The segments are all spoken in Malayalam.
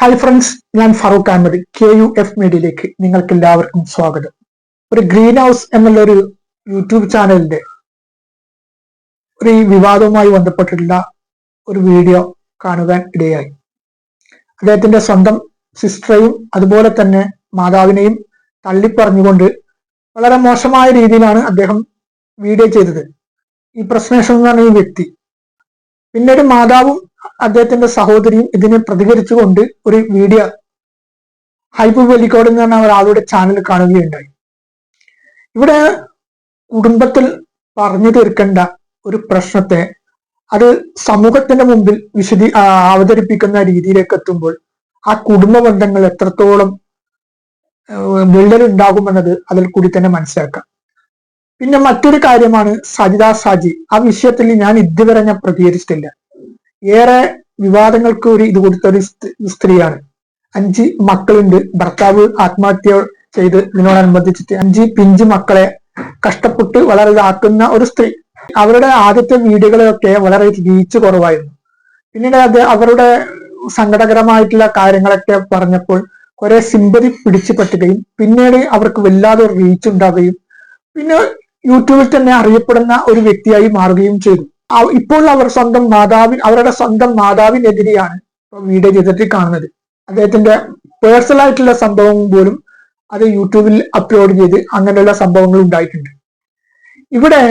ഹായ് ഫ്രണ്ട്സ്, ഞാൻ ഫറൂഖ് അഹമ്മദ്. KUF മീഡിയയിലേക്ക് നിങ്ങൾക്ക് എല്ലാവർക്കും സ്വാഗതം. ഒരു ഗ്രീൻ ഹൗസ് എന്നുള്ള ഒരു യൂട്യൂബ് ചാനലിന്റെ ഒരു വിവാദവുമായി ബന്ധപ്പെട്ടിട്ടുള്ള ഒരു വീഡിയോ കാണുവാൻ ഇടയായി. അദ്ദേഹത്തിന്റെ സ്വന്തം സിസ്റ്ററെയും അതുപോലെ തന്നെ മാതാവിനെയും തള്ളിപ്പറഞ്ഞുകൊണ്ട് വളരെ മോശമായ രീതിയിലാണ് അദ്ദേഹം വീഡിയോ ചെയ്തത്. ഈ പ്രശ്നേഷൻ എന്ന് പറഞ്ഞ ഈ വ്യക്തി പിന്നീട് മാതാവും അദ്ദേഹത്തിന്റെ സഹോദരിയും ഇതിനെ പ്രതികരിച്ചുകൊണ്ട് ഒരു വീഡിയോ ഹൈബ് വെലിക്കോട് എന്ന് പറഞ്ഞ ഒരാളുടെ ചാനൽ കാണുകയുണ്ടായി. ഇവിടെ കുടുംബത്തിൽ പറഞ്ഞു തീർക്കേണ്ട ഒരു പ്രശ്നത്തെ അത് സമൂഹത്തിന്റെ മുമ്പിൽ അവതരിപ്പിക്കുന്ന രീതിയിലേക്ക് എത്തുമ്പോൾ ആ കുടുംബ ബന്ധങ്ങൾ എത്രത്തോളം വിള്ളലുണ്ടാകുമെന്നത് അതിൽ കൂടി തന്നെ മനസ്സിലാക്കാം. പിന്നെ മറ്റൊരു കാര്യമാണ് സജിത സാജി. ആ വിഷയത്തിൽ ഞാൻ ഇതുവരെ പ്രതികരിച്ചിട്ടില്ല. ഏറെ വിവാദങ്ങൾക്ക് ഇത് കൊടുത്ത ഒരു സ്ത്രീയാണ്. 5 മക്കളുണ്ട്. ഭർത്താവ് ആത്മഹത്യ ചെയ്ത് ഇതിനോടനുബന്ധിച്ചിട്ട് 5 പിഞ്ചു മക്കളെ കഷ്ടപ്പെട്ട് വളരെ ഇതാക്കുന്ന ഒരു സ്ത്രീ. അവരുടെ ആദ്യത്തെ വീഡിയോകളൊക്കെ വളരെ റീച്ച് കുറവായിരുന്നു. പിന്നീട് അവരുടെ സങ്കടകരമായിട്ടുള്ള കാര്യങ്ങളൊക്കെ പറഞ്ഞപ്പോൾ കുറെ സിമ്പതി പിടിച്ചു പറ്റുകയും പിന്നീട് അവർക്ക് വല്ലാതെ ഒരു റീച്ച് ഉണ്ടാവുകയും പിന്നെ യൂട്യൂബിൽ തന്നെ അറിയപ്പെടുന്ന ഒരു വ്യക്തിയായി മാറുകയും ചെയ്തു. ഇപ്പോൾ അവരുടെ സ്വന്തം മാതാവിനെതിരെയാണ് വീഡിയോ ചെയ്തിട്ട് കാണുന്നത്. അദ്ദേഹത്തിന്റെ പേഴ്സണൽ ആയിട്ടുള്ള സംഭവം പോലും അത് യൂട്യൂബിൽ അപ്ലോഡ് ചെയ്ത് അങ്ങനെയുള്ള സംഭവങ്ങൾ ഉണ്ടായിട്ടുണ്ട്. ഇവിടെ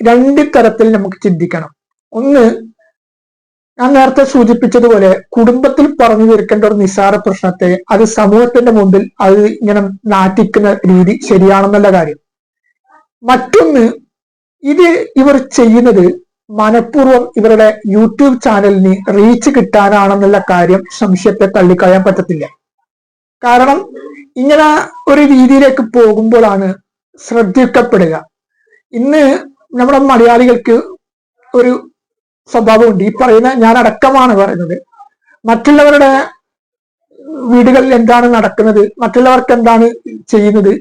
2 തരത്തിൽ നമുക്ക് ചിന്തിക്കണം. ഒന്ന്, ഞാൻ നേരത്തെ സൂചിപ്പിച്ചതുപോലെ കുടുംബത്തിൽ പറഞ്ഞു തീർക്കേണ്ട ഒരു നിസ്സാര പ്രശ്നത്തെ അത് സമൂഹത്തിന്റെ മുമ്പിൽ അത് ഇങ്ങനെ നാട്ടിക്കുന്ന രീതി ശരിയാണെന്നുള്ള കാര്യം. മറ്റൊന്ന്, ഇത് ഇവർ ചെയ്യുന്നത് മനഃപൂർവ്വം ഇവരുടെ യൂട്യൂബ് ചാനലിന് റീച്ച് കിട്ടാനാണെന്നുള്ള കാര്യം സംശയത്തെ തള്ളിക്കളയാൻ പറ്റത്തില്ല. കാരണം ഇങ്ങനെ ഒരു രീതിയിലേക്ക് പോകുമ്പോഴാണ് ശ്രദ്ധിക്കപ്പെടുക. ഇന്ന് നമ്മുടെ മലയാളികൾക്ക് ഒരു സ്വഭാവമുണ്ട്. ഈ പറയുന്ന ഞാൻ അടക്കമാണ് പറയുന്നത്, മറ്റുള്ളവരുടെ വീടുകളിൽ എന്താണ് നടക്കുന്നത്, മറ്റുള്ളവർക്ക് എന്താണ് ചെയ്യുന്നത്,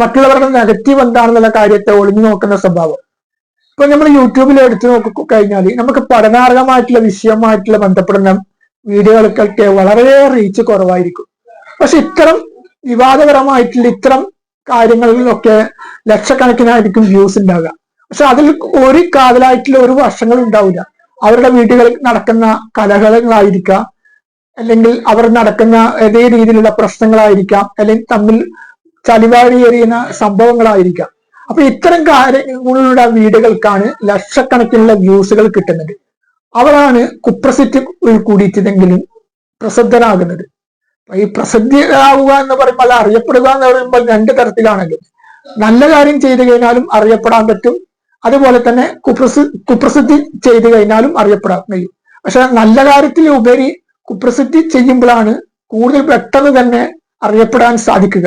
മറ്റുള്ളവരുടെ നെഗറ്റീവ് എന്താണെന്നുള്ള കാര്യത്തെ ഒളിഞ്ഞു നോക്കുന്ന സ്വഭാവം. ഇപ്പൊ നമ്മൾ യൂട്യൂബിൽ എടുത്തു നോക്കി കഴിഞ്ഞാൽ നമുക്ക് പഠനാർഹമായിട്ടുള്ള വിഷയമായിട്ടുള്ള ബന്ധപ്പെടുന്ന വീഡിയോകൾക്കൊക്കെ വളരെ റീച്ച് കുറവായിരിക്കും. പക്ഷെ ഇത്തരം വിവാദപരമായിട്ടുള്ള ഇത്തരം കാര്യങ്ങളിലൊക്കെ ലക്ഷക്കണക്കിനായിരിക്കും വ്യൂസ് ഉണ്ടാവുക. പക്ഷെ അതിൽ ഒരു കാതലായിട്ടുള്ള ഒരു വശങ്ങൾ ഉണ്ടാവില്ല. അവരുടെ വീടുകളിൽ നടക്കുന്ന കലഹങ്ങളായിരിക്കാം, അല്ലെങ്കിൽ അവർ നടക്കുന്ന ഏതേ രീതിയിലുള്ള പ്രശ്നങ്ങളായിരിക്കാം, അല്ലെങ്കിൽ തമ്മിൽ ചലിവാരി എറിയുന്ന സംഭവങ്ങളായിരിക്കാം. അപ്പൊ ഇത്തരം കാര്യങ്ങളുടെ വീഡിയോകൾക്കാണ് ലക്ഷക്കണക്കിനുള്ള വ്യൂസുകൾ കിട്ടുന്നത്. അവരാണ് കുപ്രസിദ്ധി കൂടിയിട്ടെങ്കിലും പ്രസിദ്ധരാകുന്നത്. ഈ പ്രസിദ്ധരാകുക എന്ന് പറയുമ്പോൾ അല്ല, അറിയപ്പെടുക എന്ന് പറയുമ്പോൾ 2 തരത്തിലാണല്ലോ. നല്ല കാര്യം ചെയ്തു കഴിഞ്ഞാലും അറിയപ്പെടാൻ പറ്റും, അതുപോലെ തന്നെ കുപ്രസിദ്ധി ചെയ്തു കഴിഞ്ഞാലും അറിയപ്പെടാൻ കഴിയും. പക്ഷെ നല്ല കാര്യത്തിൽ ഉപരി കുപ്രസിദ്ധി ചെയ്യുമ്പോഴാണ് കൂടുതൽ പെട്ടെന്ന് തന്നെ അറിയപ്പെടാൻ സാധിക്കുക.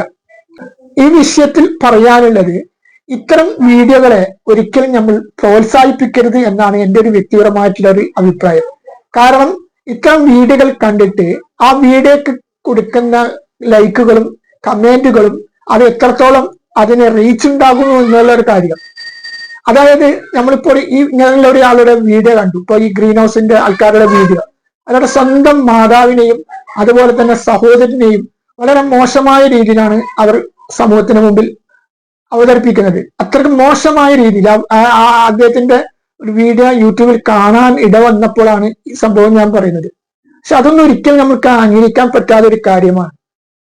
ഈ വിഷയത്തിൽ പറയാനുള്ളത്, ഇത്തരം വീഡിയോകളെ ഒരിക്കലും നമ്മൾ പ്രോത്സാഹിപ്പിക്കരുത് എന്നാണ് എൻ്റെ ഒരു വ്യക്തിപരമായിട്ടുള്ള ഒരു അഭിപ്രായം. കാരണം ഇത്തരം വീഡിയോകൾ കണ്ടിട്ട് ആ വീഡിയോക്ക് കൊടുക്കുന്ന ലൈക്കുകളും കമന്റുകളും അത് എത്രത്തോളം അതിന് റീച്ച് ഉണ്ടാകുന്നു എന്നുള്ള ഒരു കാര്യം. അതായത് നമ്മളിപ്പോൾ ഈ ഇങ്ങനെയുള്ള ഒരാളുടെ വീഡിയോ കണ്ടു, ഇപ്പൊ ഈ ഗ്രീൻ ഹൗസിന്റെ ആൾക്കാരുടെ വീഡിയോ, അവരുടെ സ്വന്തം മാതാവിനെയും അതുപോലെ തന്നെ സഹോദരനെയും വളരെ മോശമായ രീതിയിലാണ് അവർ സമൂഹത്തിന് മുമ്പിൽ അവതരിപ്പിക്കുന്നത്. അത്രയ്ക്ക് മോശമായ രീതിയിൽ അദ്ദേഹത്തിന്റെ ഒരു വീഡിയോ യൂട്യൂബിൽ കാണാൻ ഇടവന്നപ്പോഴാണ് ഈ സംഭവം ഞാൻ പറയുന്നത്. പക്ഷെ അതൊന്നും ഒരിക്കലും നമുക്ക് അംഗീകരിക്കാൻ പറ്റാത്ത ഒരു കാര്യമാണ്.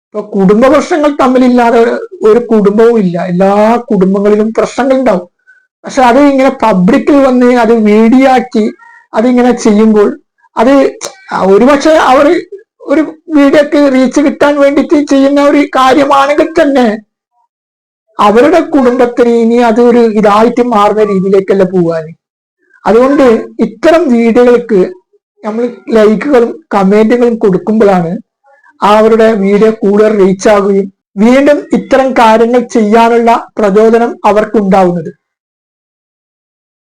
ഇപ്പൊ കുടുംബ പ്രശ്നങ്ങൾ തമ്മിലില്ലാതെ ഒരു കുടുംബവും ഇല്ല. എല്ലാ കുടുംബങ്ങളിലും പ്രശ്നങ്ങൾ ഉണ്ടാവും. പക്ഷെ അത് ഇങ്ങനെ പബ്ലിക്കിൽ വന്ന് അത് വീഡിയോ ആക്കി അതിങ്ങനെ ചെയ്യുമ്പോൾ അത് ഒരുപക്ഷെ അവർ ഒരു വീഡിയോക്ക് റീച്ച് കിട്ടാൻ വേണ്ടിയിട്ട് ചെയ്യുന്ന ഒരു കാര്യമാണെങ്കിൽ തന്നെ അവരുടെ കുടുംബത്തിന് ഇനി അതൊരു ഇതായിട്ട് മാറുന്ന രീതിയിലേക്കല്ല പോകാൻ. അതുകൊണ്ട് ഇത്തരം വീഡിയോകൾക്ക് നമ്മൾ ലൈക്കുകളും കമന്റുകളും കൊടുക്കുമ്പോഴാണ് അവരുടെ വീഡിയോ കൂടുതൽ റീച്ച് ആകുകയും വീണ്ടും ഇത്തരം കാര്യങ്ങൾ ചെയ്യാനുള്ള പ്രചോദനം അവർക്കുണ്ടാവുന്നത്.